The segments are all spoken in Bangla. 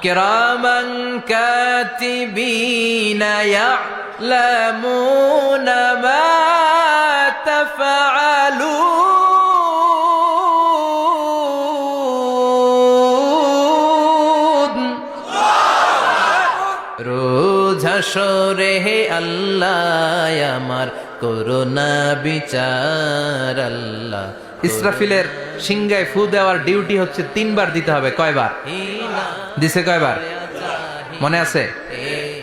কিরামান কাতিবিনা ইয়ালামুনা মা তাফআলুন। রোজ হাসরে হে আল্লাহ আমার করুণা বিচার আল্লাহ। ইসরাফিলের সিংহায় ফু দেওয়ার ডিউটি হচ্ছে 3 বার দিতে হবে। কয়বার দিছে? কয়বার মনে আছে?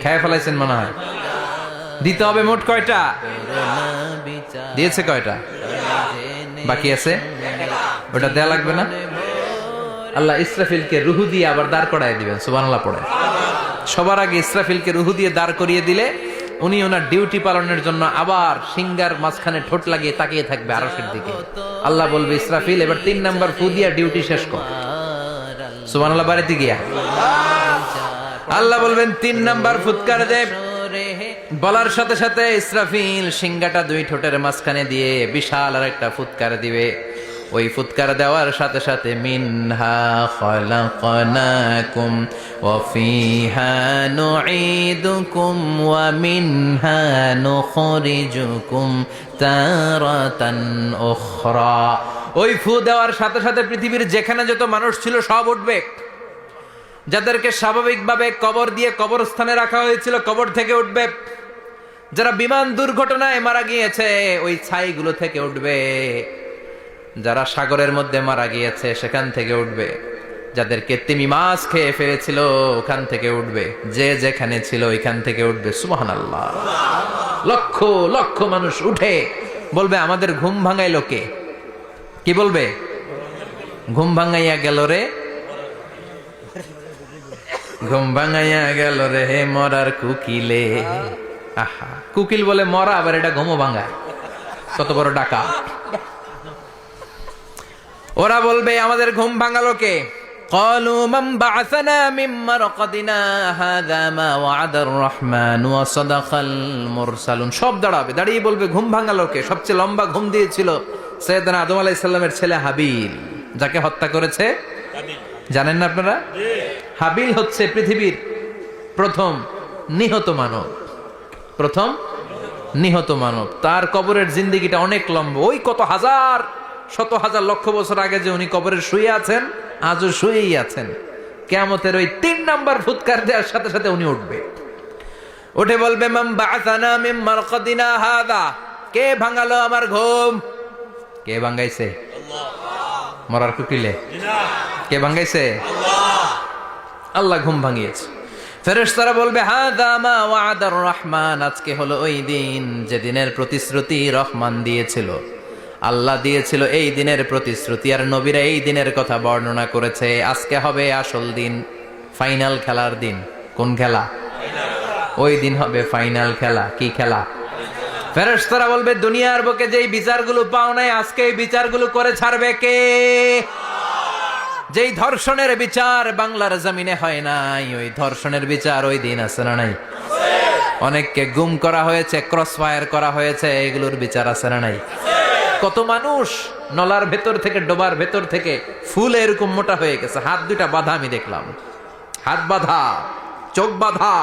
খেয়ে ফেলাইছেন মনে হয়। দিতে হবে মোট কয়টা? দিয়েছে কয়টা? বাকি আছে? ওটা দেয়া লাগবে না? আল্লাহ ইসরাফিলকে রুহু দিয়ে আবার দাঁড় করায় দিবেন। সুবহানাল্লাহ পড়ে। সবার আগে ইসরাফিলকে রুহু দিয়ে দাঁড় করিয়ে দিলে উনি ওনার ডিউটি পালনের জন্য আবার সিংহার মাঝখানে ঠোঁট লাগিয়ে তাকিয়ে থাকবে আরশের দিকে। আল্লাহ বলবে, ইসরাফিল এবার 3 নাম্বার ফু দিয়া ডিউটি শেষ কর। সুবহানাল্লাহ। বাড়িতে গিয়া আল্লাহ বলবেন 3 নাম্বার ফুৎকার দে। বলার সাথে সাথে ইসরাফিল সিংহাটা 2 ঠোঁটের মাঝখানে দিয়ে বিশাল আর একটা ফুৎকার দিবে। ওই ফুৎকার দেওয়ার সাথে সাথে মিনহা খলাকনাকুম ওয়া ফিহা নুঈদুকুম ওয়া মিনহা নুখরিজুকুম তারাতান উখরা। ওই ফু দেওয়ার সাথে সাথে পৃথিবীর যেখানে যত মানুষ ছিল সব উঠবে। যাদেরকে স্বাভাবিকভাবে কবর দিয়ে কবরস্থানে রাখা হয়েছিল কবর থেকে উঠবে। যারা বিমান দুর্ঘটনায় মারা গিয়েছে ওই ছাইগুলো থেকে উঠবে। যারা সাগরের মধ্যে মারা গিয়েছে সেখান থেকে উঠবে। যাদেরকে তিমি মাছ খেয়ে ফেলেছিল ওখান থেকে উঠবে। যে যেখানে ছিল ওইখান থেকে উঠবে। সুবহানাল্লাহ। লক্ষ লক্ষ মানুষ উঠে বলবে, আমাদের ঘুম ভাঙাইলো কে? কি বলবে? ঘুম ভাঙাইয়া গেল রে, ঘুম ভাঙাইয়া গেল রে হে মরার কুকিলে। আহা, কুকিল বলে মরা, আবার এটা ঘুমো ভাঙায়। কত বড় ডাকা। ওরা বলবে, আমাদের ঘুম ভাঙালো কে? ক্বালু মান বা'আসানা মিন মারকাদিনা হাযা মা ওয়া'আদার রহমান ওয়া সাদাকাল মুরসালুন। সব দাঁড়াবে, দাঁড়িয়ে বলবে, ঘুম ভাঙালো কে? সবচেয়ে লম্বা ঘুম দিয়েছিল সাইয়েদনা আদম আলাইহিস সালামের ছেলে হাবিল, যাকে হত্যা করেছে হাবিল। জানেন না আপনারা? হাবিল হচ্ছে পৃথিবীর প্রথম নিহত মানব। প্রথম নিহত মানব। তার কবরের জিন্দেগিটা অনেক লম্বা। ওই কত হাজার, শত হাজার, লক্ষ বছর আগে যে উনি কবরে শুয়ে আছেন, আজও শুয়েই আছেন। কিয়ামতের ওই 3 নাম্বার ফুৎকার দেওয়ার সাথে সাথে উনি উঠবে। উঠে বলবে, মান বা'আসানা মিন মারকাদিনা হাযা। কে ভাঙালো আমার ঘুম? কে ভাঙাইছে? আল্লাহ। মরার কুকিলে? না। কে ভাঙাইছে? আল্লাহ। আল্লাহ ঘুম ভাঙিয়েছে। ফেরেশতারা বলবে, হাযা মা ওয়া'আদার রহমান। আজকে হলো ওই দিন যেদিনের প্রতিশ্রুতি রহমান দিয়েছিল। আল্লাহ দিয়েছিল এই দিনের প্রতিশ্রুতি, আর নবীরা এই দিনের কথা বর্ণনা করেছে। আজকে হবে আসল দিন, ফাইনাল খেলার দিন। কোন খেলা? ওই দিন হবে ফাইনাল খেলা। কি খেলা? ফেরেশতারা বলবে, দুনিয়ার বুকে যেই বিচারগুলো পাও নাই, আজকে এই বিচারগুলো করে ছাড়বে কে? যেই ধর্ষণের বিচার বাংলার জমিনে হয় নাই, ওই ধর্ষণের বিচার ওই দিন আছে না নাই? অনেককে গুম করা হয়েছে, ক্রস ফায়ার করা হয়েছে, এগুলোর বিচার আছে না নাই? কত মানুষ নলার ভেতর থেকে, ডোবার ভেতর থেকে ফুল এরকম মোটা হয়ে গেছে। হাত 2টা বাঁধা আমি দেখলাম। হাত বাঁধা, চোখ বাঁধা,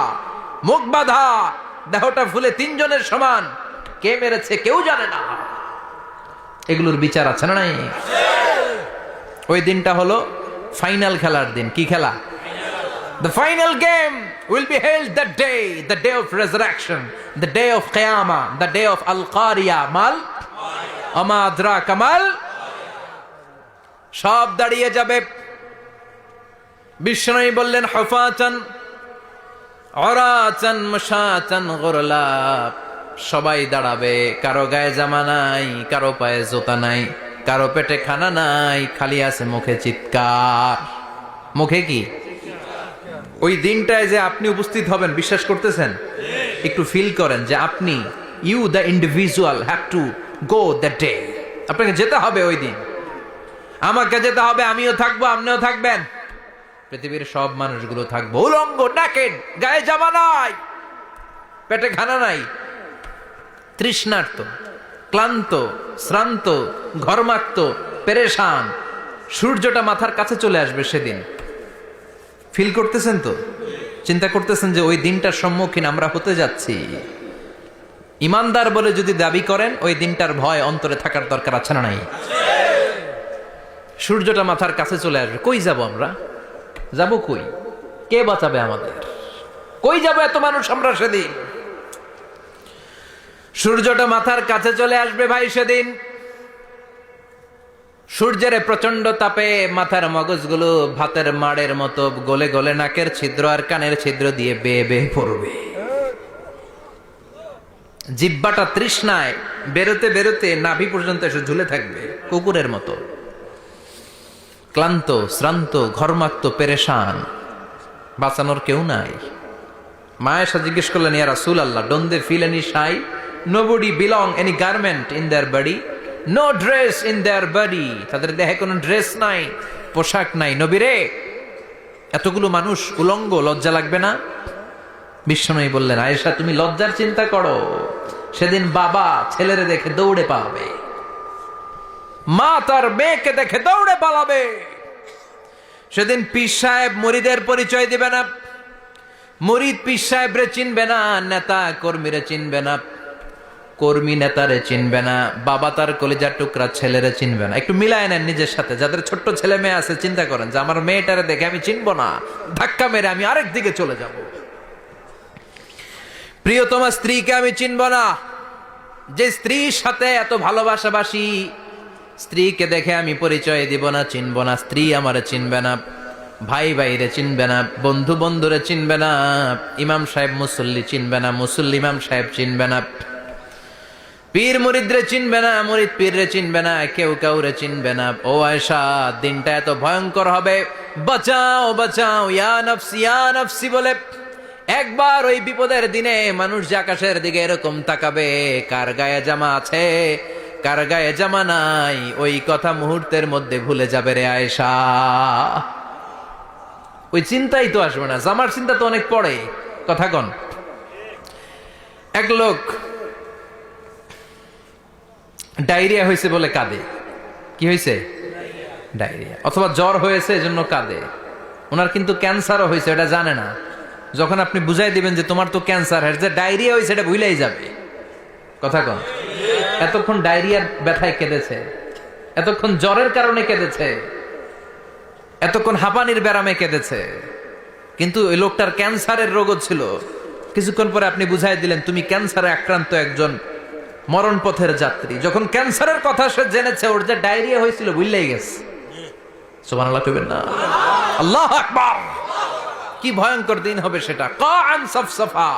মুখ বাঁধা, দেহটা ফুলে 3 জনের সমান। কে মেরেছে কেউ জানে না। এগুলোর বিচার আছে না নাই? ওই দিনটা হলো ফাইনাল খেলার দিন। কি খেলা? The final game will be held that day, the day of resurrection, the day of Qiyamah, the day of Al-Qariya. Mal আমা আদরাকা মাল। সব দাঁড়িয়ে যাবে। বিষ্ণু বললেন, হুফাতান উরাতান মুশাতান গুরলা। সবাই দাঁড়াবে। কারো গায়ে জামা নাই, কারো পায়ে জুতা নাই, কারো পেটে খানা নাই, খালি আছে মুখে চিৎকার। মুখে কি? ওই দিনটায় যে আপনি উপস্থিত হবেন, বিশ্বাস করতেছেন? একটু ফিল করেন যে আপনি, you the individual have to go that day. আপনাকে যেতে হবে ওই দিন। আমাকে যেতে হবে, আমিও থাকবো, আপনিও থাকবেন। পৃথিবীর সব মানুষগুলো থাকবো উলঙ্গ, নাকেড, গায়ে জামা নাই, পেটে খানা নাই, তৃষ্ণার্ত, ক্লান্ত, শ্রান্ত, ঘর্মাক্ত, পেরেশান। সূর্যটা মাথার কাছে চলে আসবে সেদিন। ফিল করতেছেন তো? চিন্তা করতেছেন যে ওই দিনটার সম্মুখীন আমরা হতে যাচ্ছি। ইমানদার বলে যদি দাবি করেন, ওই দিনটার ভয় অন্তরে থাকার দরকার আছে না নাই? সূর্যটা মাথার কাছে চলে আসবে, কই যাব আমরা? যাব কই? কে বাঁচাবে আমাদের? কই যাব এত মানুষ আমরা সেদিন? সূর্যটা মাথার কাছে চলে আসবে ভাই সেদিন। সূর্যের প্রচন্ড তাপে মাথার মগজগুলো ভাতের মাড়ের মতো গলে গলে নাকের ছিদ্র আর কানের ছিদ্র দিয়ে বেয়ে বেয়ে পড়বে। জিহ্বাটা তৃষ্ণায় বেরোতে বেরোতে নাভি পর্যন্ত এসে ঝুলে থাকবে কুকুরের মতো। ক্লান্ত, শ্রান্ত, ঘর্মাক্ত, পেরেশান, বাঁচানোর কেউ নাই। মা আয়েশা জিজ্ঞেস করলেন, ইয়া রাসূলুল্লাহ, don't they feel any shy? Nobody belong any garment in their body, no dress in their body. তাদের দেহে কোনো ড্রেস নাই, পোশাক নাই। নবীরে, এতগুলো মানুষ উলঙ্গ, লজ্জা লাগবে না? বিশ্বনবী বললেন, আয়েশা তুমি লজ্জার চিন্তা করো, সেদিন বাবা ছেলেরে দেখে দৌড়ে পালাবে, মা তার মেয়েকে দেখে দৌড়ে পালাবে। সেদিন পীর সাহেব মুরিদের পরিচয় দিবে না, মুরিদ পীর সাহেবরে চিনবে না, নেতা কর্মীরে চিনবে না, কর্মী নেতারে চিনবে না, বাবা তার কলিজার টুকরা ছেলেরে চিনবে না। একটু মিলায় নেন নিজের সাথে। যাদের ছোট্ট ছেলে মেয়ে আছে, চিন্তা করেন যে আমার মেয়েটারে দেখে আমি চিনবো না, ধাক্কা মেরে আমি আরেক দিকে চলে যাব। প্রিয়তমা স্ত্রীকে আমি চিনব না, যে স্ত্রীর সাথে এত ভালোবাসাবাসি, স্ত্রীকে দেখে আমি পরিচয় দিব না, চিনব না। স্ত্রী আমারে চিনবে না, ভাই ভাইরে চিনবে না, বন্ধু বন্ধুরে চিনবে না, ইমাম সাহেব মুসল্লি চিনবে না, মুসল্লি ইমাম সাহেব চিনবে না, পীর মুরিদরে চিনবে না, মুরিদ পীররে চিনবে না, কেউ কাউরে চিনবে না। ও আয়েশা, দিনটা এত ভয়ঙ্কর হবে, বাঁচাও বাঁচাও, ইয়া নফসি ইয়া নফসি বলে একবার ওই বিপদের দিনে মানুষ যে আকাশের দিকে এরকম তাকাবে, কার গায়ে জামা আছে কার গায়ে জামা নাই, ওই কথা মুহূর্তের মধ্যে ভুলে যাবে রে আয়েশা। ওই চিন্তাই তো আসবে না, জামার চিন্তা তো অনেক পরে। কথা কন। এক লোক ডায়রিয়া হয়েছে বলে কাঁদে। কি হয়েছে? ডায়রিয়া। অথবা জ্বর হয়েছে এজন্য কাঁদে। ওনার কিন্তু ক্যান্সারও হয়েছে, এটা জানে না। যখন আপনি বুঝাই দিবেন যে তোমার তো ক্যান্সার, যে ডায়রিয়া হয়েছে এটা ভুলেই যাবে। কথা কন। এতক্ষণ ডায়রিয়ার ব্যথায় কেঁদেছে, এতক্ষণ জ্বরের কারণে কেঁদেছে, এতক্ষণ হাঁপানির ব্যারামে কেঁদেছে, কিন্তু ওই লোকটার ক্যান্সারের রোগও ছিল। কিছুক্ষণ পরে আপনি বুঝাই দিলেন তুমি ক্যান্সারে আক্রান্ত একজন মরণ পথের যাত্রী। যখন ক্যান্সারের কথা সে জেনেছে, ওর যে ডায়রিয়া হয়েছিল ভুলেই গেছে। সুবহানাল্লাহ কইবেন না? আল্লাহু আকবার। কি ভয়ঙ্কর দিন হবে সেটা। কাআন সাফসাফা,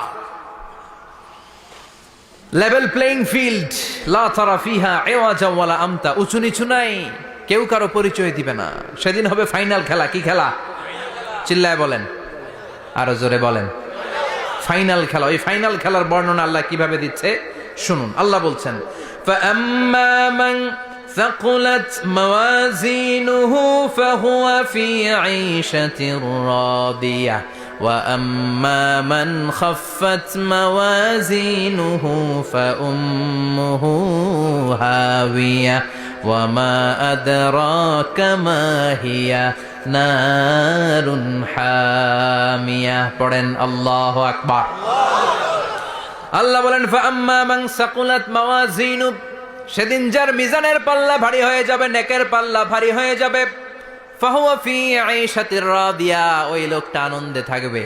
লেভেল প্লেইং ফিল্ড, লা তারা ফিহা ইওয়াজা ওয়ালা আমতা, উঁচু নিচু নাই, কেউ কারো পরিচয় দিবে না। সেদিন হবে ফাইনাল খেলা। কি খেলা? চিল্লায় বলেন, আরো জোরে বলেন। ফাইনাল খেলা। ওই ফাইনাল খেলার বর্ণনা আল্লাহ কিভাবে দিচ্ছে শুনুন। আল্লাহ বলছেন, ফাআম্মা মান ثقلت موازينه فهو في عيشة راضية وأما من خفت موازينه فأمه هاوية وما أدراك ما هي نار حامية. পড়েন আল্লাহু আকবার। আল্লাহ বলেন, ফাআম্মা মান সাকুলাত মাওয়াজিনু, সেদিন যার মিজানের পাল্লা ভারী হয়ে যাবে, নেকের পাল্লা ভারী হয়ে যাবে, ফাহুয়া ফি আইশাতির রাদিয়া, ওই লোকটা আনন্দে থাকবে।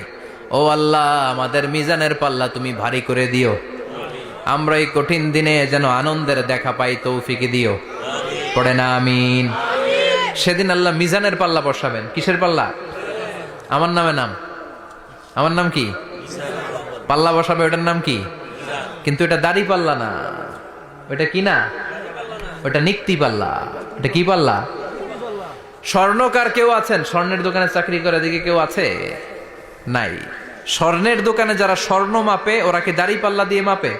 ও আল্লাহ, আমাদের মিজানের পাল্লা তুমি ভারী করে দিও, আমরা এই কঠিন দিনে যেন আনন্দের দেখা পাই, তৌফিক দিও। পড়ে না আমিন। সেদিন আল্লাহ মিজানের পাল্লা বসাবেন। কিসের পাল্লা? আমার নামে নাম, আমার নাম কি? পাল্লা বসাবে, ওটার নাম কি? কিন্তু এটা দাড়ি পাল্লা না, ওটা কি না, ওটা নিক্তি পাল্লা। এটা কি পাল্লা? স্বর্ণকার কেউ আছেন? স্বর্ণের দোকানে চাকরি করে দিকে কেউ আছে? নাই। স্বর্ণের দোকানে যারা স্বর্ণ মাপে, ওরা কি দাড়ি পাল্লা দিয়ে মাপে?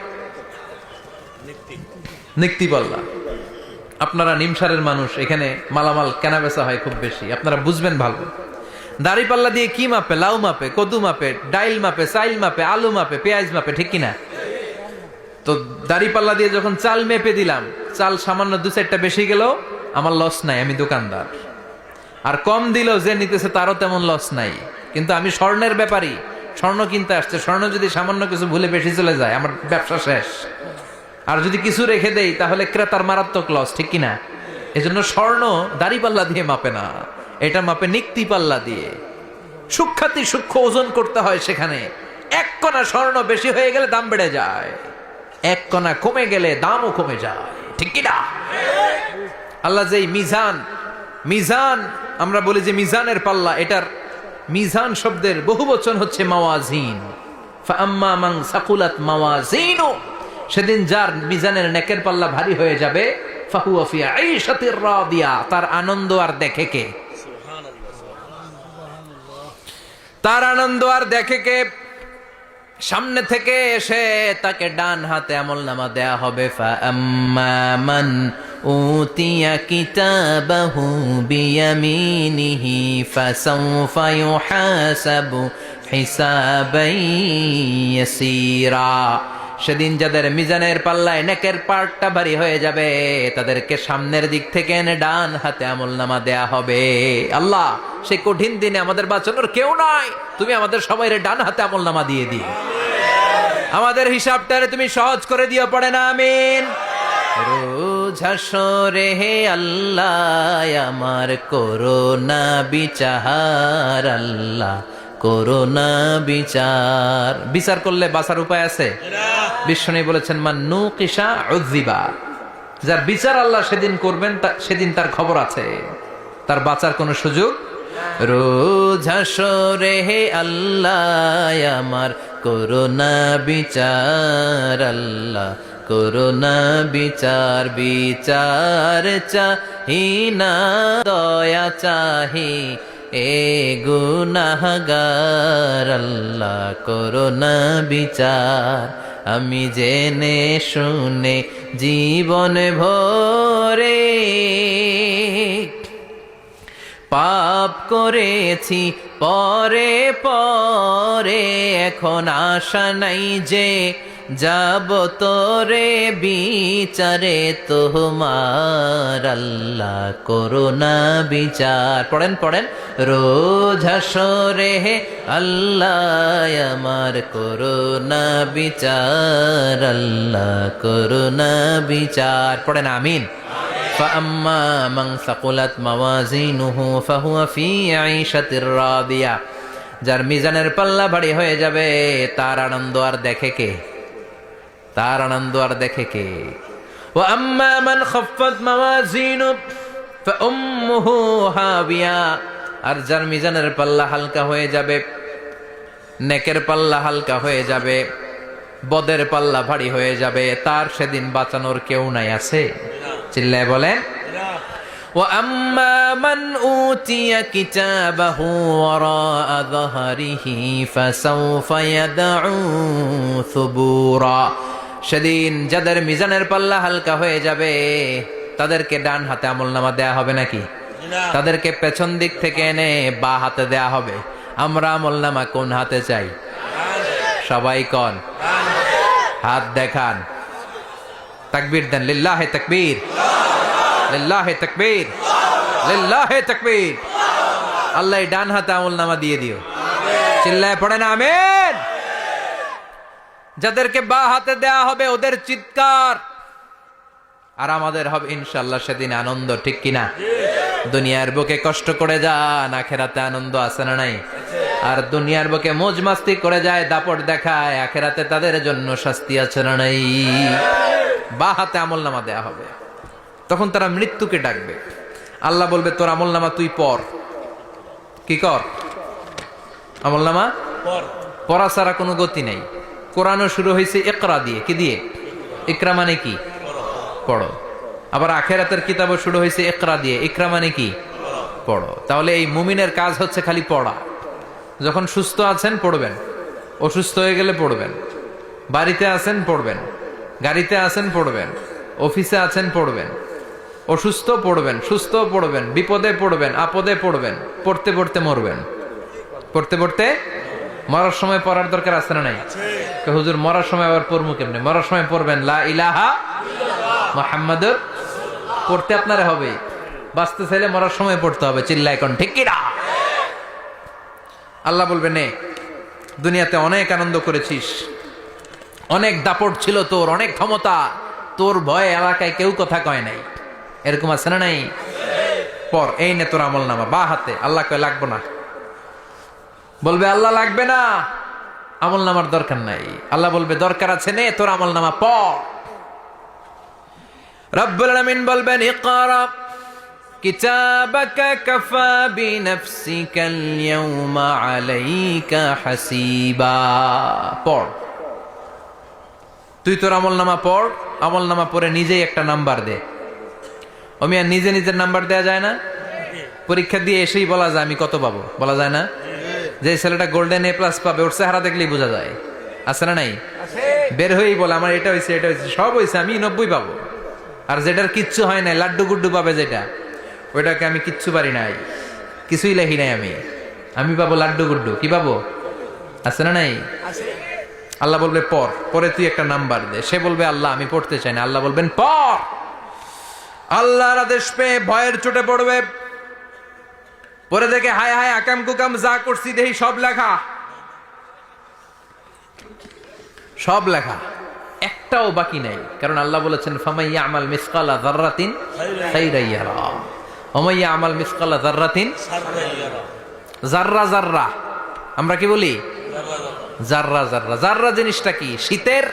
নিক্তি পাল্লা। আপনারা নিমসারের মানুষ, এখানে মালামাল কেনা বেচা হয় খুব বেশি, আপনারা বুঝবেন ভালো। দাড়ি পাল্লা দিয়ে কি মাপে? লাউ মাপে, কদু মাপে, ডাইল মাপে, চাইল মাপে, আলু মাপে, পেঁয়াজ মাপে, ঠিক কিনা? তো দাড়ি পাল্লা দিয়ে যখন চাল মেপে দিলাম, চাল সামান্য 2-4টা বেশি গেল, আমার লস নাই, আমি দোকানদার। আর কম দিল যে নিতেছে, তারও তেমন লস নাই। কিন্তু আমি স্বর্ণের ব্যাপারী, স্বর্ণ কিনতে আসছে, স্বর্ণ যদি সামান্য কিছু ভুলে বেশি চলে যায় আমার ব্যবসা শেষ। আর যদি কিছু রেখে দেই তাহলে ক্রেতার মারাত্মক লস, ঠিক কিনা? এজন্য স্বর্ণ দাড়ি পাল্লা দিয়ে মাপে না, এটা মাপে নিক্তি পাল্লা দিয়ে। সূক্ষ্মাতি সূক্ষ্ম ওজন করতে হয় সেখানে। এক কণা স্বর্ণ বেশি হয়ে গেলে দাম বেড়ে যায়, এক কণা কমে গেলে দামও কমে যায়, ঠিক কিনা? আল্লাহ যে মিজান, মিজান আমরা বলি যে মিজানের পাল্লা, এটার মিজান শব্দের বহুবচন হচ্ছে মাওয়াজিন। ফাআম্মা মান সাকুলাত মাওয়াজিনু, সেদিন যার মিজানের নেকের পাল্লা ভারী হয়ে যাবে, ফাহুয়া ফি আইশাতির রাদিয়া, তার আনন্দ আর দেখে কে? তার আনন্দ আর দেখে কে? সামনে থেকে এসে তাকে ডান হাতে আমলনামা দেয়া হবে। ফাআম্মা মান উতিয়া কিতাবাহু বিয়ামিনিহি ফাসাউফা ইউহাসাবু হিসাবান ইয়াসীরা, সেদিন যাদের মিজানের পাল্লায় নেকের পার্টটা ভারী হয়ে যাবে তাদেরকে সামনের দিক থেকে এনে ডান হাতে আমলনামা দেয়া হবে। আল্লাহ, সেই কঠিন দিনে আমাদের বাঁচানোর কেউ নাই, তুমি আমাদের সবাইরে ডান হাতে আমলনামা দিয়ে দিও, আমাদের হিসাবটারে তুমি সহজ করে দিও, পড়ে না আমিন। রোজ হাসরে হে আল্লাহ আমার করোনা বিচার, আল্লাহ করোনা বিচার। বিচার করলে বাঁচার উপায় আছে? বিশ্বনবী বলেছেন মান নুকিশা উযিবা, যার বিচার আল্লাহ সেদিন করবেন সেদিন তার খবর আছে, তার বাঁচার কোনো সুযোগ। রোজ হাসরে হে আল্লাহ আমার করোনা বিচার, আল্লাহ করোনা বিচার। বিচার চাহি না দয়া চাহি এ গুনাহগার, আল্লাহ করোনা বিচার। আমি জেনে শুনে জীবন ভরে পাপ করেছি পরে পরে, এখন আশা নাই যে যাব তোরে বিচারে তোমার, আল্লাহ করোনা বিচার। পড়েন পড়েন, রোজ হাসরে হে আল্লাহ আমার করোনা বিচার, আল্লাহ করোনা বিচার। পড়েন আমিন। فأما من ثقلت موازينه فهو في عيشة راضية, যার মিজানের পাল্লা ভারী হয়ে যাবে তার আনন্দ আর দেখে কে? তার আনন্দ আর দেখে কে? وأما من خفت موازينه فأمه هاوية, আর যার মিজানের পাল্লা হালকা হয়ে যাবে, নেকের পাল্লা হালকা হয়ে যাবে, বদের পাল্লা ভারী হয়ে যাবে, তার সেদিন বাঁচানোর কেউ নাই। আছে? চিল্লায় বলেন। وَأَمَّا مَنْ أُوتِيَ كِتَابَهُ وَرَاءَ ظَهْرِهِ فَسَوْفَ يَدْعُو ثُبُورًا, সেদিন যাদের মিজানের পাল্লা হালকা হয়ে যাবে তাদেরকে ডান হাতে আমলনামা দেয়া হবে নাকি? তাদেরকে পেছন দিক থেকে এনে বা হাতে দেয়া হবে। আমরা আমলনামা কোন হাতে চাই? সবাই কোন হাত দেখান, তাকবীর দেন, লিল্লাহে তাকবীর, লিল্লাহে তাকবীর, লিল্লাহে তাকবীর। আল্লাহ ডান হাতে আমলনামা দিয়ে দিও, চিল্লায় পড়েন আমিন। যাদেরকে বা হাতে দেয়া হবে ওদের চিৎকার, আর আমাদের হবে ইনশাআল্লাহ সেদিন আনন্দ, ঠিক কিনা? দুনিয়ার বুকে কষ্ট করে যান, আখেরাতে আনন্দ আছে না নাই? আর দুনিয়ার বুকে মौज মাস্তি করে যায়, দাপট দেখায়, আখেরাতে তাদের জন্য শাস্তি আছে না নাই? বা হাতে আমলনামা দেয়া হবে, তখন তারা মৃত্যুকে ডাকবে। আল্লাহ বলবে তোর আমলনামা তুই পড়। কি কর? আমলনামা পড়া ছাড়া কোনো গতি নাই। কোরআনও শুরু হয়েছে ইকরা দিয়ে। কি দিয়ে? ইকরা মানে কি? পড়ো। আবার আখেরাতের কিতাবও শুরু হয়েছে ইকরা দিয়ে। ইকরা মানে কি? পড়ো। তাহলে এই মুমিনের কাজ হচ্ছে খালি পড়া। যখন সুস্থ আছেন পড়বেন, অসুস্থ হয়ে গেলে পড়বেন, বাড়িতে আছেন পড়বেন, গাড়িতে আছেন পড়বেন, অফিসে আছেন পড়বেন, অসুস্থ পড়বেন, সুস্থ পড়বেন, বিপদে পড়বেন, আপদে পড়বেন, পড়তে পড়তে মরবেন, পড়তে পড়তে মরার সময় পড়ার দরকার আছে না নাই? হুজুর মরার সময় আবার পড়বো কেমনে? মরার সময় পড়বেন লা ইলাহা মুহাম্মাদুর, পড়তে আপনারে হবে। বাঁচতে চাইলে মরার সময় পড়তে হবে, চিল্লায় কোন ঠিক কিনা? আল্লাহ বলবে নে, দুনিয়াতে অনেক আনন্দ করেছিস, অনেক দাপট ছিল তোর, অনেক ক্ষমতা, তোর ভয়ে এলাকায় কেউ কথা কয় নাই, এরকম আছে না নাই? পর এই নে তোর আমল নামা, বা হাতে। আল্লাহ কয় লাগবো না। বলবে আল্লাহ লাগবে না, আমল নামার দরকার নাই। আল্লাহ বলবে দরকার আছে, নে তোর আমল নামা পড়। রব্বুল আলামিন বলবেন ইকরা কিতাবাকা কাফা বিনাফসিকাল ইয়াউমা আলাইকা হাসিবা। পড়, তুই তোর আমল নামা পড়। আমল নামা পড়ে নিজেই একটা নাম্বার দে। ওমিয়া নিজে নিজের নাম্বার দেয়া যায় না? পরীক্ষা দিয়ে এসেই বলা যায় আমি কত পাবো, বলা যায় না? যে ছেলেটা গোল্ডেন এ প্লাস পাবে ওর চেহারা দেখলেই বোঝা যায়, আছে না নাই? বের হয়েই বলে আমার এটা হয়েছে, এটা হয়েছে, সব হয়েছে, আমি 90 পাবো। আর যেটার কিচ্ছু হয় নাই, লাড্ডু গুড্ডু পাবে যেটা, ওইটাকে আমি কিচ্ছু পারি নাই, কিছুই লেখি নাই, আমি পাবো লাড্ডু গুড্ডু। কি পাবো? আছে না নাই? আল্লাহ বলবে পড়, পরে তুই একটা নাম্বার দে। সে বলবে আল্লাহ আমি পড়তে চাই না। আল্লাহ বলবেন পড়। আল্লাহর আদেশ পেয়ে ভয়ের চোটে পড়বে, পরে দেখে হায় হায় আকাম কুকাম যা করছি দেখি সব লেখা, সব লেখা, একটাও বাকি নাই। কারণ আল্লাহ বলেছেন ফামাইয়া আমাল মিসকালা যাররাতিন খাইরান ইয়ারা ওয়া মাইয়া আমাল মিসকালা যাররাতিন যাররা যাররা। আমরা কি বলি? যাররা যাররা। যাররা জিনিসটা কি? শীতের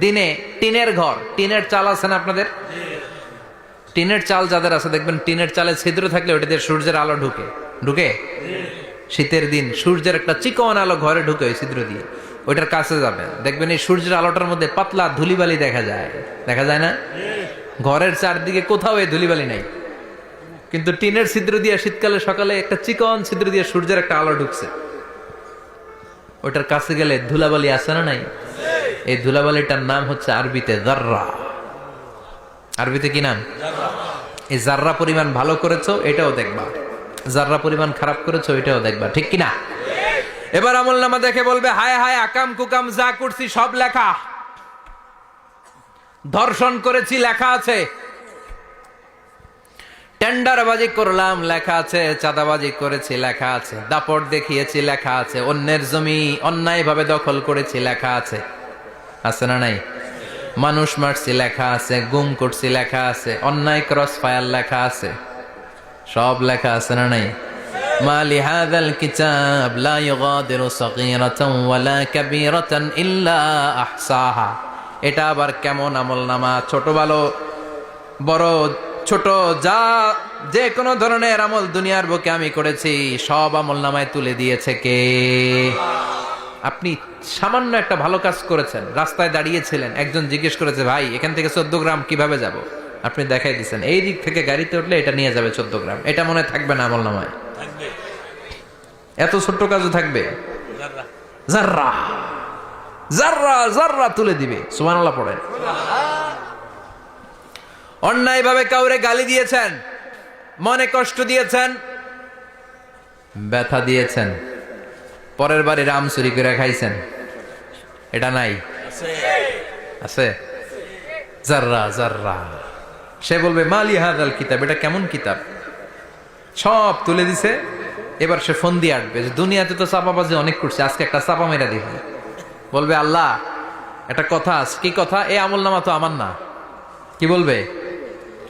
দিনে টিনের ঘর, টিনের চাল আছে না আপনাদের? টিনের চাল যাদের আছে দেখবেন টিনের চালে ছিদ্র থাকলে ওটাতে সূর্যের আলো ঢুকে ঢুকে শীতের দিন সূর্যের একটা চিকন আলো ঘরে ঢুকে ওই ছিদ্র দিয়ে। ওইটার কাছে যাবেন, দেখবেন এই সূর্যের আলোটার মধ্যে পাতলা ধুলিবালি দেখা যায়, দেখা যায় না? ঘরের চারদিকে কোথাও এই ধুলিবালি নাই, কিন্তু টিনের ছিদ্র দিয়ে শীতকালে সকালে একটা চিকন ছিদ্র দিয়ে সূর্যের একটা আলো ঢুকছে। ওইটার কাছে গেলে ধুলাবালি আছে না নাই? এই ধুলাবালিটার নাম হচ্ছে আরবিতে যাররা। আরবিতে কি নাম? এই যাররা পরিমাণ ভালো করেছো এটাও দেখবা, যাররা পরিমাণ খারাপ করেছো এটাও দেখবা, ঠিক কিনা? এবার আমল নামা দেখে বলবে হায় হায় আকাম কুকাম যা করছি সব লেখা, ধর্ষণ করেছি লেখা আছে, টেন্ডারবাজি করলাম লেখা আছে, চাঁদাবাজি করেছি লেখা আছে, দাপট দেখিয়েছি লেখা আছে, অন্যের জমি অন্যায়ভাবে দখল করেছি লেখা আছে, আছে না নাই? মানুষ মারছি লেখা আছে, গুম করছি লেখা আছে, অন্যায় ক্রস ফায়ার লেখা আছে, সব লেখা আছে না নাই? মা লিহাযাল কিতাব লা ইউগাদিরু সাগীরাতান ওয়ালা কাবীরাতান ইল্লা আহসাহা। এটা আবার কেমন আমল নামা? ছোট ভালো বড় ছোট যা যে কোনো ধরনের আমল দুনিয়ার বুকে আমি করেছি সব আমল নামায় তুলে দিয়েছে কে? আপনি সামান্য একটা ভালো কাজ করেছেন, রাস্তায় দাঁড়িয়েছিলেন, একজন জিজ্ঞেস করেছে ভাই এখান থেকে 14 গ্রাম কিভাবে যাব, আপনি দেখাই দিচ্ছেন এই দিক থেকে গাড়িতে উঠলে এটা নিয়ে যাবে 14 গ্রাম, এটা মনে থাকবে না আমল নামায়? এত ছোট্ট কাজও থাকবে? যাররা যাররা যাররা তুলে দিবে। সুবহানাল্লাহ পড়েন। অন্যায় ভাবে কাউরে গালি দিয়েছেন, মনে কষ্ট দিয়েছেন, ব্যথা দিয়েছেন, পরের বাড়ি রাম চুরি করে খাইছেন, এটা নাই? আছে। যাররা যাররা। সে বলবে মালি হাযাল কিতাব, এটা কেমন কিতাব? সব তুলে দিছে। এবার সে ফোন দিয়ে আসবে যে দুনিয়াতে তো চাপাবাজি অনেক করছে, আজকে একটা চাপা মেরা দিব। বলবে আল্লাহ একটা কথা আছে। কি কথা? এই আমল নামা তো আমার না। কি বলবে?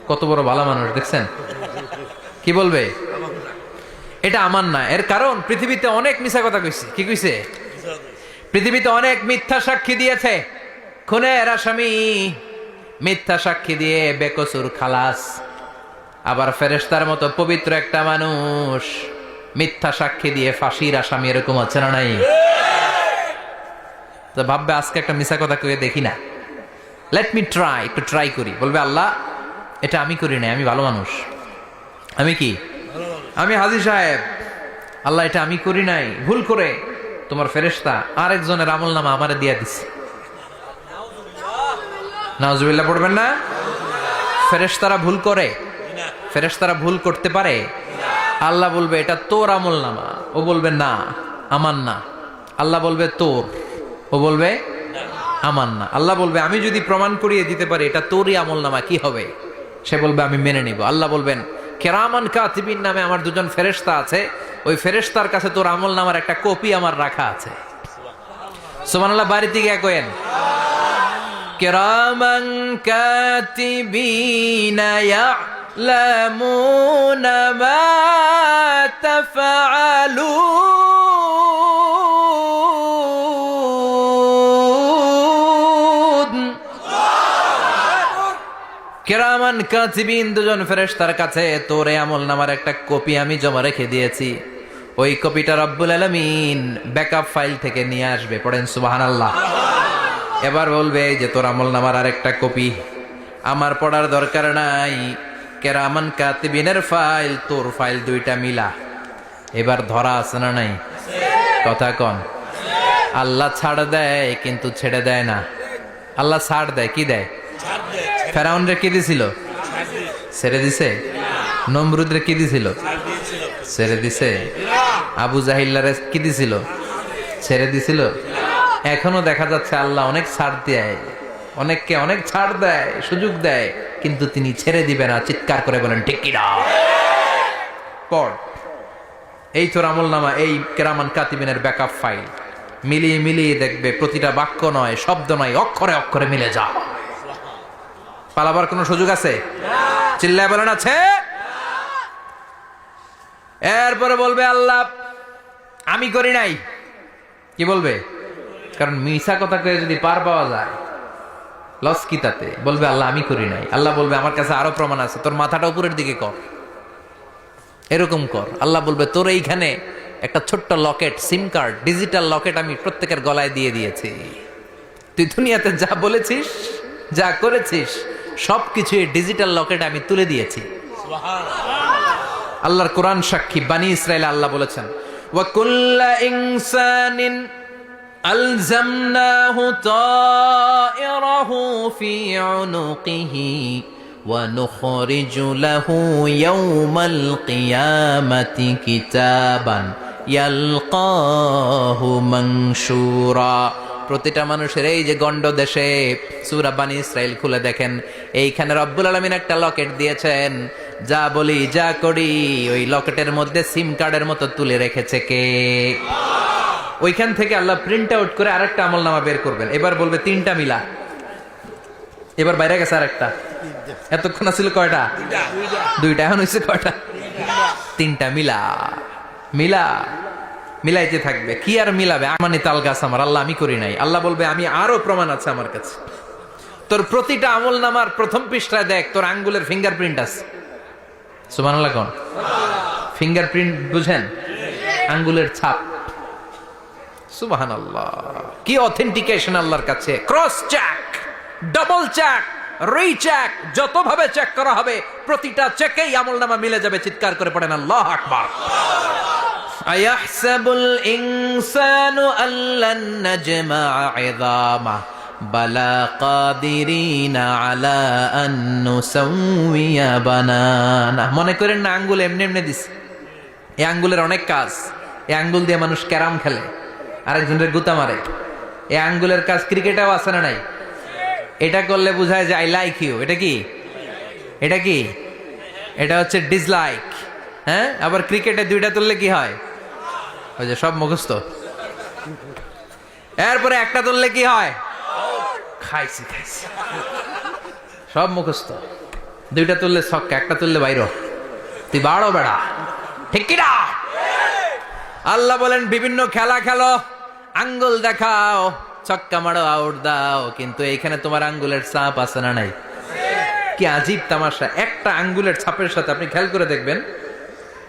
কত বড় ভালো মানুষ দেখছেন, কি বলবে? এটা আমার না। এর কারণ পৃথিবীতে অনেক মিথ্যা কথা কইছে। কি কইছে? পৃথিবীতে অনেক মিথ্যা সাক্ষী দিয়েছে, খুনের আসামি মিথ্যা সাক্ষী দিয়ে বেকসুর খালাস। আবার ফেরেশতার মতো পবিত্র একটা মানুষ মিথ্যা সাক্ষী দিয়ে ফাঁসির আসামি, এরকম আছে না নাই? তো ভাববে আজকে একটা মিথ্যা কথা কয়ে দেখি না, লেট মি ট্রাই, একটু ট্রাই করি। বলবে আল্লাহ এটা আমি করি নাই, আমি ভালো মানুষ, আমি কি, আমি হাজী সাহেব, আল্লাহ এটা আমি করি নাই, ভুল করে তোমার ফেরেশতা আরেকজনের আমল নামা আমারে দিয়া দিছে। নাউজুবিল্লাহ পড়বেন না? ফেরেশতারা ভুল করে? ফেরেশতারা ভুল করতে পারে? আল্লাহ বলবে এটা তোর আমল নামা, ও বলবে না আমার না। আল্লাহ বলবে তোর, ও বলবে আমার না। আল্লাহ বলবে আমি যদি প্রমাণ করিয়ে দিতে পারি এটা তোরই আমল নামা, কি হবে? সে বলবে আমি মেনে নিব। আল্লাহ বলবেন কেরামান কাতিবিন নামে আমার দুজন ফেরেশতা আছে, ওই ফেরেশতার কাছে তোর আমল নামার একটা কপি আমার রাখা আছে। সুবহানাল্লাহ, বাড়িতে গিয়ে কয়েন কিরামান কাতিবিনা ইয়ালামুনা মা তাফআলুন। কিরামান কাতিবিন, দুজন ফেরেশতার কাছে তোর এই আমল নামার একটা কপি আমি জমা রেখে দিয়েছি। ওই কপিটা রব্বুল আলামিন ব্যাকআপ ফাইল থেকে নিয়ে আসবে। পড়েন সুবহানাল্লাহ। এবার বলবে যে তোর আমল নামার আরেকটা কপি আমার পড়ার দরকার নাই, কিরামান কাতিবিনের ফাইল তোর ফাইল দুইটা মিলা। এবার ধরা আছে না নাই? কথা কন। আল্লাহ ছাড় দেয় কিন্তু ছেড়ে দেয় না। আল্লাহ ছাড় দেয়, কি দেয়? ফেরাউনরে কি দিছিল? ছেড়ে দিছে। নমরুদরে কি দিছিল? ছেড়ে দিছে। আবু জাহিল্লারে কি দিছিল? ছেড়ে দিছিল। এখনো দেখা যাচ্ছে আল্লাহ অনেক ছাড় দেয়, অনেককে অনেক ছাড় দেয়, সুযোগ দেয়, কিন্তু তিনি ছেড়ে দিবে না। চিৎকার করে বলেন ঠিক কিনা? পড়, এই তোর আমল নামা, এই কিরামান কাতিবিনের ব্যাকআপ ফাইল মিলিয়ে মিলিয়ে দেখবে প্রতিটা বাক্য নয়, শব্দ নয়, অক্ষরে অক্ষরে মিলে যা। পালাবার কোনো সুযোগ আছে? চিল্লায় বলেন আছে। এরপরে বলবে আল্লাহ আমি করি নাই। কি বলবে? কারণ মিশা কথা কয়ে যদি পার পাওয়া যায় লস কি তাতে? বলবে আল্লাহ আমি করি নাই। আল্লাহ বলবে আমার কাছে আরো প্রমাণ আছে, তোর মাথাটা উপরের দিকে কর, এরকম কর। আল্লাহ বলবে তোর এইখানে একটা ছোট্ট লকেট, সিম কার্ড, ডিজিটাল লকেট আমি প্রত্যেকের গলায় দিয়ে দিয়েছি। তুই দুনিয়াতে যা বলেছিস, যা করেছিস, সবকিছু এই ডিজিটাল লকেট আমি তুলে দিয়েছি। আল্লাহর কোরআন সাক্ষী। বানি ইসরাইল আল্লাহ বলেছেন ওয়া কুল্লা ইনসানিন আলজামনাহু তায়রাহু ফি উনুকিহি ওয়া নুখরিজু লাহু ইয়াওমাল কিয়ামাতি কিতাবান ইয়ালকাহু মানশুরা। প্রতিটা মানুষের এই যে গন্ড দেশে সূরা বানি ইসরাইল খুলে দেখেন, এইখানে রব্বুল আলামিন একটা লকেট দিয়েছেন। যা বলি যা করি ওই লকেটের মধ্যে সিম কার্ডের মতো তুলে রেখেছে কে? ওইখান থেকে আল্লাহ প্রিন্ট আউট করে আরেকটা আমল নামা বের করবেন। এবার বলবে তিনটা মিলা। এবার বাইরে গেছে আরেকটা। এতক্ষণ ছিল কয়টা? দুইটা। এখন হয়েছে কয়টা? তিনটা। মিলা মিলা মিলাইতে থাকবে। কি আর মিলাবে? আমানি তাল গাছ আমার, আল্লাহ আমি করি নাই। আল্লাহ বলবে আমি আরো প্রমাণ আছে আমার কাছে। তোর প্রতিটা আমল নামার প্রথম পৃষ্ঠায় দেখ তোর আঙ্গুলের ফিঙ্গারপ্রিন্ট আছে। সুবহানাল্লাহ কোন? ফিঙ্গারপ্রিন্ট বুঝেন? আঙ্গুলের ছাপ। সুবহানাল্লাহ, কি অথেন্টিকেশন আল্লাহর কাছে। Cross check, double check, recheck, যতভাবে চেক করা হবে প্রতিটা চেকেই আমলনামা মিলে যাবে। চিৎকার করে পড়েন আল্লাহু আকবার। আয়াহসাবুল ইনসানু আল্লান নাজমা ইযামা বালা কাদিরিনা আলা আন নুসাউইয়া বানানা। মনে করেন না আঙ্গুল এমনি এমনি দিছে। এই আঙ্গুলের অনেক কাজ। এই আঙ্গুল দিয়ে মানুষ ক্যারাম খেলে, আরেকজনের গুতা মারে। এই আঙ্গুলের কাজ ক্রিকেটেও আছে না নাই? এটা করলে বোঝায় যে আই লাইক ইউ। এটা কি? এটা কি? এটা হচ্ছে ডিসলাইক। হ্যাঁ, আবার ক্রিকেটে দুইটা তুললে কি হয়? ওই যে সব মুখস্থ। এরপরে একটা তুললে কি হয়? খাইছি খাইছি, সব মুখস্থ। দুইটা তুললে ছক্কা, একটা তুললে বাইরো। তুই বাড়ো বেড়া, ঠিক কিনা? আল্লাহ বলেন বিভিন্ন খেলা খেলো, আঙ্গুল দেখাও, ছক্কা মারো, আউট দাও, কিন্তু এইখানে তোমার আঙ্গুলের ছাপ আছে না নাই? কি আজীব তামাশা! একটা আঙ্গুলের ছাপের সাথে আপনি খেয়াল করে দেখবেন,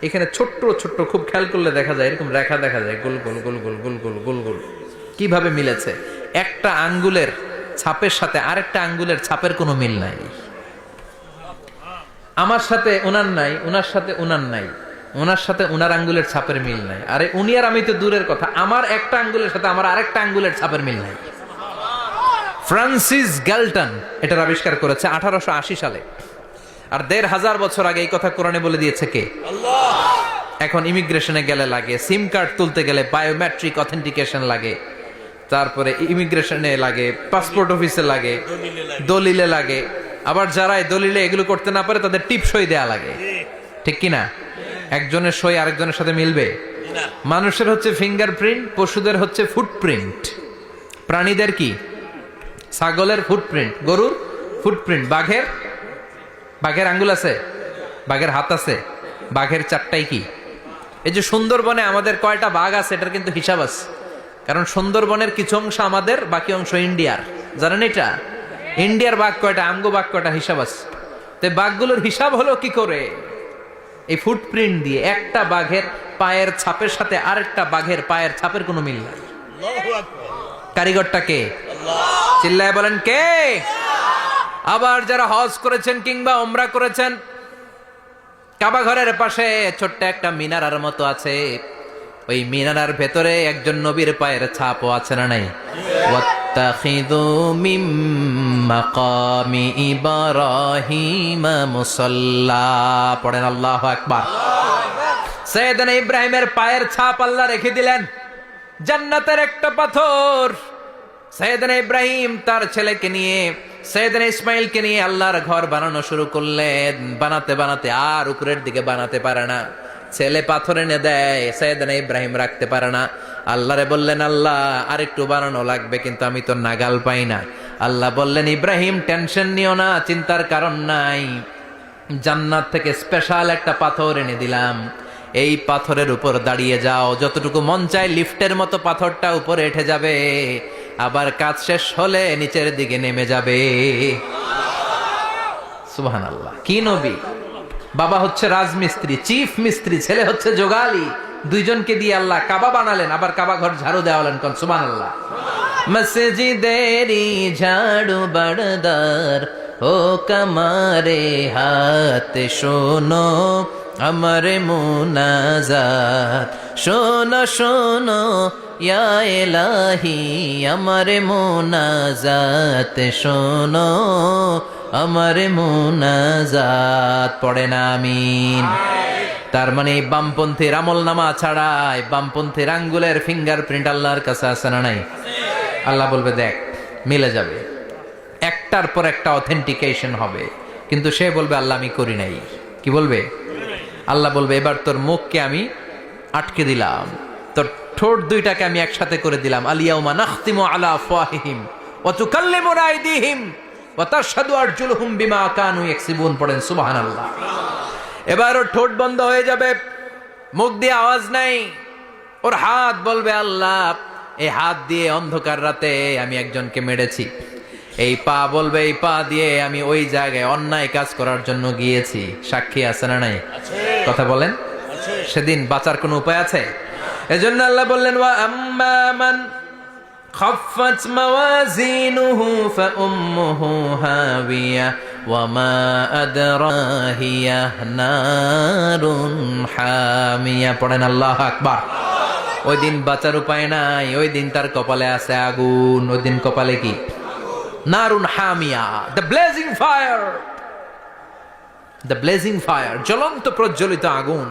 এখানে ছোট্ট ছোট্ট, খুব খেয়াল করলে দেখা যায় এরকম রেখা দেখা যায়, গোল গোল গোল গোল গোল গোল গোল গোল। কিভাবে মিলেছে? একটা আঙ্গুলের ছাপের সাথে আরেকটা আঙ্গুলের ছাপের কোনো মিল নাই। আমার সাথে ওনার নাই, ওনার সাথে ওনার নাই, ওনার সাথে ওনার আঙ্গুলের ছাপের মিল নাই। আরে উনি আর আমি তো দূরের কথা, আমার একটা আঙ্গুলের সাথে আমার আরেকটা আঙ্গুলের ছাপের মিল নাই। ফ্রান্সিস গ্যালটন এটার আবিষ্কার করেছে 1880 সালে। আর 1500 বছর আগে এই কথা কোরআনে বলে দিয়েছে কে? আল্লাহ। এখন ইমিগ্রেশনে গেলে লাগে, সিম কার্ড তুলতে গেলে বায়োমেট্রিক অথেন্টিকেশন লাগে, তারপরে ইমিগ্রেশনে লাগে, পাসপোর্ট অফিসে লাগে, দলিলে লাগে, আবার যারা দলিলে এগুলো করতে না পারে তাদের টিপসই দেয়া লাগে, ঠিক কিনা? একজনের সই আরেকজনের সাথে মিলবে? মানুষের হচ্ছে ফিঙ্গারপ্রিন্ট, পশুদের হচ্ছে ফুটপ্রিন্ট, প্রাণীদের কি? ছাগলের ফুটপ্রিন্ট, গরুর ফুটপ্রিন্ট, বাঘের আঙ্গুল আছে, বাঘের হাত আছে, বাঘের চারটাই কি? এই যে সুন্দরবনে আমাদের কয়টা বাঘ আছে এটার কিন্তু হিসাব আছে, কারণ সুন্দরবনের কিছু অংশ আমাদের, বাকি অংশ ইন্ডিয়ার। জানেন এটা? ইন্ডিয়ার বাঘ কয়টা, আমগো বাঘ কয়টা, হিসাব আছে। তো বাঘগুলোর হিসাব হলো কি করে? এই ফুটপ্রিন্ট দিয়ে। একটা বাঘের পায়ের ছাপের সাথে আরেকটা বাঘের পায়ের ছাপের কোনো মিল নাই। কারিগরটা কে? চিল্লায় বলেন কে? আবার যারা হজ করেছেন কিংবা উমরা করেছেন, কাবা ঘরের পাশে ছোট্ট একটা মিনারার মতো আছে, ওই মিনারার ভেতরে একজন নবীর পায়ের ছাপও আছে না নাই? ওয়াত্তাখিযু মিন মাকামি ইব্রাহিম মুসাল্লা, পড়েন আল্লাহু আকবার। সাইয়েদনা ইব্রাহিমের পায়ের ছাপ আল্লাহ রেখে দিলেন জান্নাতের একটা পাথর। সাইয়েদনা ইব্রাহিম তার ছেলেকে নিয়ে, সাইয়েদনা ইসমাইলকে নিয়ে আল্লাহর ঘর বানানো শুরু করলেন। বানাতে বানাতে আর উপরের দিকে বানাতে পারে না, ছেলে পাথর এনে দেয়, সাইয়েদনা ইব্রাহিম রাখতে পারে না। আল্লাহরে বললেন, আল্লাহ আরেকটু বানানো লাগবে, কিন্তু আমি তো নাগাল পাই না। আল্লাহ বললেন, ইব্রাহিম টেনশন নিও না, চিন্তার কারণ নাই, জান্নাত থেকে স্পেশাল একটা পাথর এনে দিলাম, এই পাথরের উপর দাঁড়িয়ে যাও, যতটুকু মন চায় লিফটের মতো পাথরটা উপরে উঠে যাবে, আবার কাজ শেষ হলে নিচের দিকে নেমে যাবে। সুবহানাল্লাহ। কি নবী! বাবা হচ্ছে রাজমিস্ত্রি, চিফ মিস্ত্রি, ছেলে হচ্ছে যোগালী, দুইজনকে দিয়ে আল্লাহ কাবা বানালেন, আবার কাবা ঘর ঝাড়ু দেওয়ালেন। কোন সুবহানাল্লাহ। মসজিদেরি ঝাড়ু বারদার ও কামারে হাত, শোনো আমার মুনাজাত, শোনো শোনো ইয়া ইলাহি আমার মুনাজাত, শোনো আমার মুনাজাত, পড়েন আমিন। তার মানে বামপন্থীর আমল নামা ছাড়াই বামপন্থীর আঙ্গুলের ফিঙ্গারপ্রিন্ট আল্লাহর কাছে আছে না নাই? আল্লাহ বলবে দেখ, মিলে যাবে, একটার পর একটা অথেন্টিকেশন হবে, কিন্তু সে বলবে আল্লাহ আমি করি নাই। কি বলবে? আল্লাহ বলবে এবার তোর মুখকে আমি আটকে দিলাম, তোর ঠোঁট দুইটাকে আমি একসাথে করে দিলাম। আলিয়াউমা নাখতিমু আলা আফওয়াহিহিম ওয়া তুকাল্লিমুনা আইদিহিম ওয়া তাশহাদু আরজুলুহুম বিমা কানু ইয়াকসিবুন, পড়েন সুবহানাল্লাহ। এবার ওর ঠোঁট বন্ধ হয়ে যাবে, মুখ দিয়ে আওয়াজ নাই, ওর হাত বলবে আল্লাহ এই হাত দিয়ে অন্ধকার রাতে আমি একজনকে মেরেছি, এই পা বলবে এই পা দিয়ে আমি ওই জায়গায় অন্যায় কাজ করার জন্য গিয়েছি। সাক্ষী আছে না নাই? কথা বলেন। সেদিন বাঁচার কোনো উপায় আছে? এজন্য আল্লাহ বললেন, ওয়া আম্মা মান খাফফাত মাওয়াজিনুহু ফাউম্মুহু হাবিয়া ওয়া মা আদরাহিয়া নারুন হামিয়া, পড়েন আল্লাহু আকবার। ওই দিন বাঁচার উপায় নাই, ওই দিন তার কপালে আছে আগুন। ওই দিন কপালে কি? নারুন হামিয়া, the blazing fire, the blazing fire, জ্বলন্ত প্রজ্বলিত আগুন।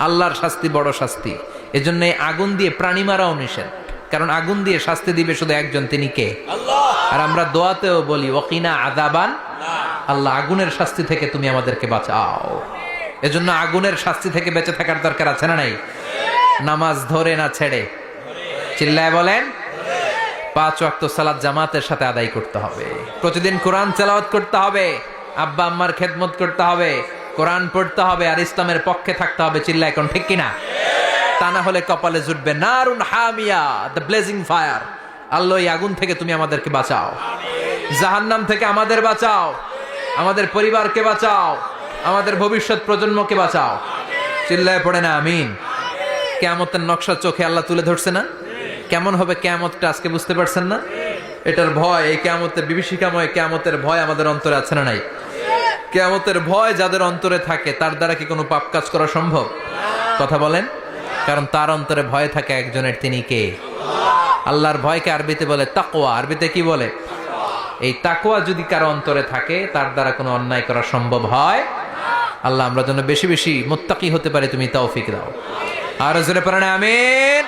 আল্লাহর শাস্তি বড় শাস্তি। এজন্য আগুন দিয়ে প্রাণী মারাও নিষেধ, কারণ আগুন দিয়ে শাস্তি দিবে শুধু একজন, তিনি কে? আল্লাহ। আর আমরা দোয়াতেও বলি ওয়াকিনা আযাবান, আল্লাহ আগুনের শাস্তি থেকে তুমি আমাদেরকে বাঁচাও। এজন্য আগুনের শাস্তি থেকে বেঁচে থাকার দরকার আছে না নাই? নামাজ ধরে না ছেড়ে, চিল্লায় বলেন। 5 ওয়াক্ত সালাত জামাতের সাথে আদায় করতে হবে, প্রতিদিন কোরআন তেলাওয়াত করতে হবে, আব্বা আম্মার খেদমত করতে হবে, কোরআন পড়তে হবে, আর ইসলামের পক্ষে থাকতে হবে। চিল্লা এখন ঠিক কিনা? তা না হলে কপালে জুটবে নারুন হামিয়া, দ্য ব্লেজিং ফায়ার। আল্লাহ এই আগুন থেকে তুমি আমাদেরকে বাঁচাও, জাহান্নাম থেকে আমাদের বাঁচাও, আমাদের পরিবারকে বাঁচাও, আমাদের ভবিষ্যৎ প্রজন্মকে বাঁচাও। চিল্লায় পড়ে না আমিন। কিয়ামতের নকশা চোখে আল্লাহ তুলে ধরছে না? কেমন হবে কিয়ামতটা আজকে বুঝতে পারছেন না? এটার ভয়, এই কিয়ামতের বিভীষিকাময় কিয়ামতের ভয় আমাদের অন্তরে আছে না নাই? কিয়ামতের ভয় যাদের অন্তরে থাকে তার দ্বারা কি কোনো পাপ কাজ করা সম্ভব? কথা বলেন। কারণ তার অন্তরে ভয় থাকে একজনের, তিনি কে? আল্লাহর ভয়কে আরবিতে বলে তাকওয়া। আরবিতে কি বলে? এই তাকওয়া যদি কারো অন্তরে থাকে তার দ্বারা কোনো অন্যায় করা সম্ভব হয়। আল্লাহ আমরা যেন বেশি বেশি মুত্তাকি হতে পারি, তুমি তৌফিক দাও। আর জোরে পড়েন আমিন।